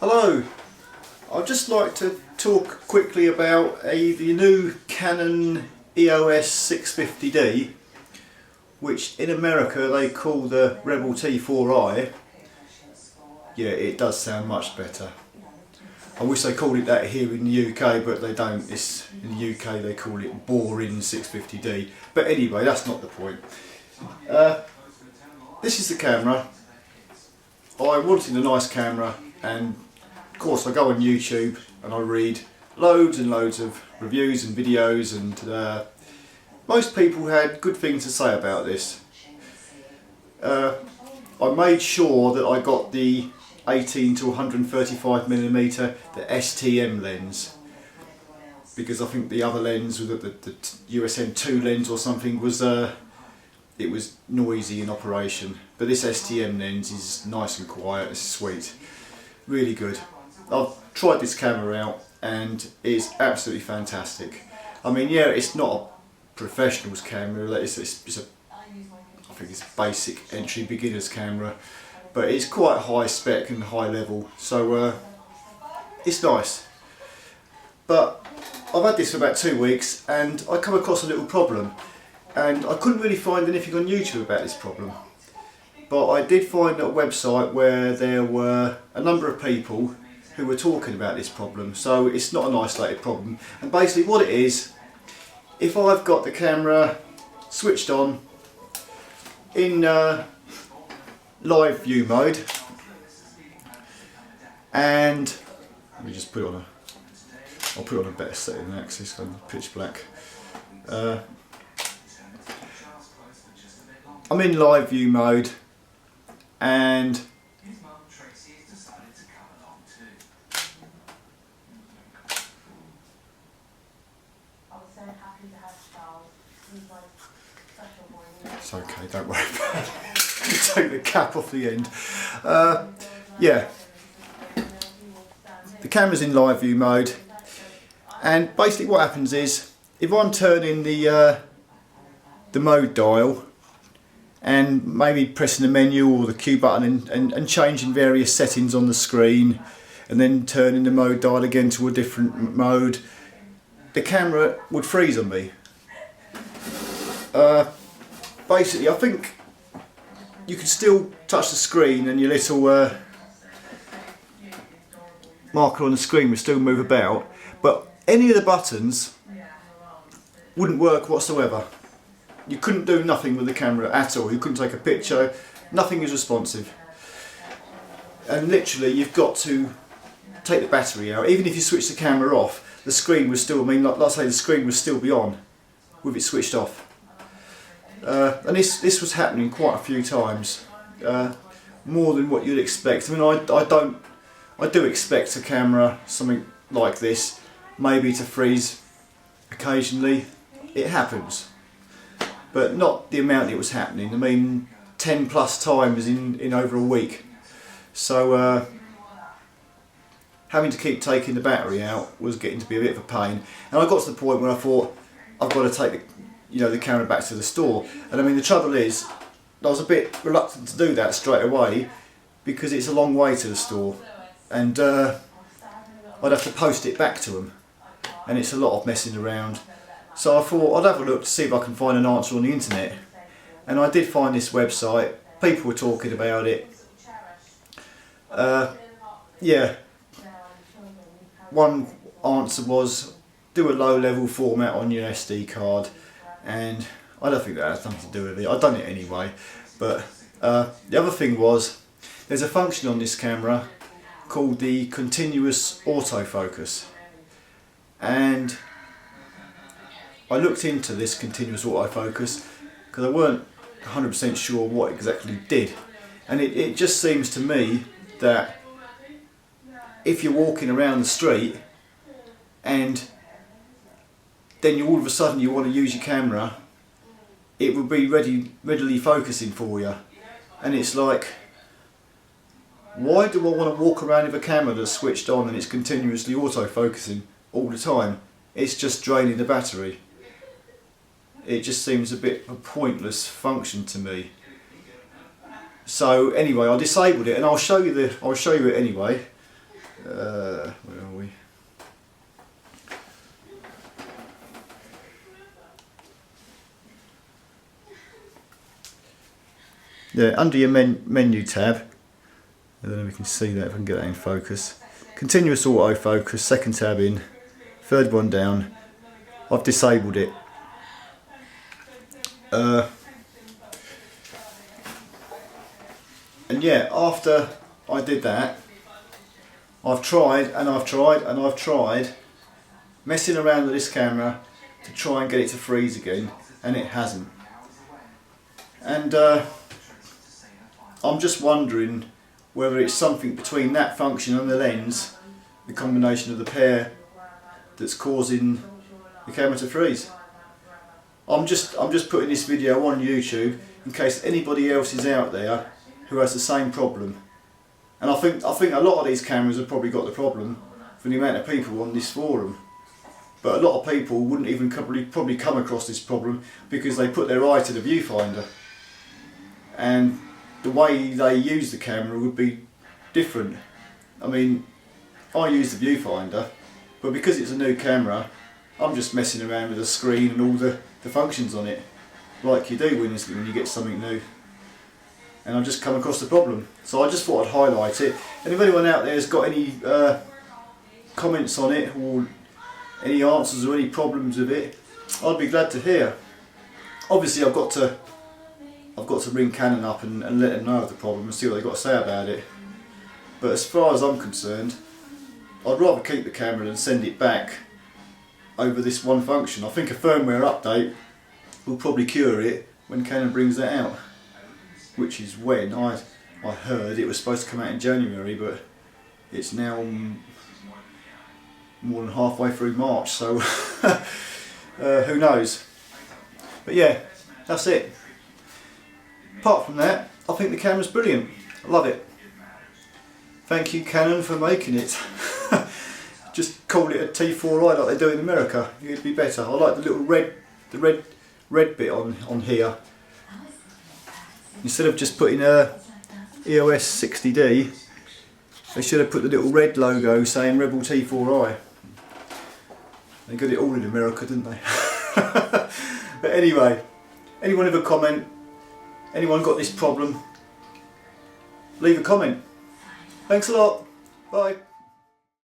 Hello, I'd just like to talk quickly about the new Canon EOS 650D, which in America they call the Rebel T4i. Yeah, it does sound much better. I wish they called it that here in the UK, but they don't. It's, in the UK they call it boring 650D. But anyway, that's not the point. This is the camera. I wanted a nice camera, and of course I go on YouTube and I read loads and loads of reviews and videos, and most people had good things to say about this. I made sure that I got the 18 to 135mm, the STM lens, because I think the other lens, the USM2 lens or something, was it was noisy in operation, but this STM lens is nice and quiet. It's sweet, really good. I've tried this camera out and it's absolutely fantastic. I mean, yeah, it's not a professional's camera. It's I think it's a basic entry beginner's camera, but it's quite high spec and high level, so it's nice. But I've had this for about 2 weeks and I come across a little problem, and I couldn't really find anything on YouTube about this problem, but I did find a website where there were a number of people who were talking about this problem. So it's not an isolated problem, and basically what it is, if I've got the camera switched on in live view mode, and let me just put it on I'll put it on a better setting than that because it's kind of pitch black. I'm in live view mode, and it's okay, don't worry about it. Take the cap off the end. Yeah, the camera's in live view mode, and basically what happens is, if I'm turning the mode dial and maybe pressing the menu or the Q button and changing various settings on the screen, and then turning the mode dial again to a different mode, the camera would freeze on me. Basically, I think you can still touch the screen and your little marker on the screen would still move about, but any of the buttons wouldn't work whatsoever. You couldn't do nothing with the camera at all. You couldn't take a picture, nothing is responsive. And literally you've got to take the battery out. Even if you switch the camera off, the screen would still, let's say the screen would still be on with it switched off. And this was happening quite a few times, more than what you'd expect. I mean, I do expect a camera, something like this, maybe to freeze occasionally. It happens, but not the amount it was happening. I mean, 10 plus times in over a week. So having to keep taking the battery out was getting to be a bit of a pain, and I got to the point where I thought, I've got to take the camera back to the store. And I mean, the trouble is, I was a bit reluctant to do that straight away because it's a long way to the store, and I'd have to post it back to them, and it's a lot of messing around. So I thought I'd have a look to see if I can find an answer on the internet, and I did find this website. People were talking about it. Yeah, one answer was do a low level format on your SD card, and I don't think that has something to do with it. I've done it anyway. But the other thing was, there's a function on this camera called the continuous autofocus, and I looked into this continuous autofocus because I weren't 100% sure what exactly it did, and it just seems to me that if you're walking around the street and then all of a sudden you want to use your camera, it would be readily focusing for you, and it's like, why do I want to walk around with a camera that's switched on and it's continuously autofocusing all the time? It's just draining the battery. It just seems a bit of a pointless function to me. So anyway, I disabled it, and I'll show you it anyway. Where are we? Yeah, under your menu tab, I don't know if we can see that, if I can get that in focus. Continuous autofocus, second tab in, third one down. I've disabled it. And yeah, after I did that, I've tried and I've tried and I've tried messing around with this camera to try and get it to freeze again, and it hasn't. And I'm just wondering whether it's something between that function and the lens, the combination of the pair, that's causing the camera to freeze. I'm just putting this video on YouTube in case anybody else is out there who has the same problem. And I think a lot of these cameras have probably got the problem for the amount of people on this forum. But a lot of people wouldn't even probably come across this problem because they put their eye to the viewfinder. And the way they use the camera would be different. I mean, I use the viewfinder, but because it's a new camera, I'm just messing around with the screen and all the functions on it, like you do when you get something new. And I've just come across the problem, so I just thought I'd highlight it. And if anyone out there has got any comments on it, or any answers or any problems with it, I'd be glad to hear. Obviously I've got to ring Canon up and let them know of the problem and see what they've got to say about it. But as far as I'm concerned, I'd rather keep the camera than send it back over this one function. I think a firmware update will probably cure it when Canon brings that out, which is when I heard it was supposed to come out in January, but it's now more than halfway through March, so who knows. But yeah, that's it. Apart from that, I think the camera's brilliant. I love it. Thank you, Canon, for making it. Just call it a T4i like they do in America. It'd be better. I like the little red bit on here. Instead of just putting a EOS 60D, they should have put the little red logo saying Rebel T4i. They got it all in America, didn't they? But anyway, anyone have a comment? Anyone got this problem? Leave a comment. Thanks a lot. Bye.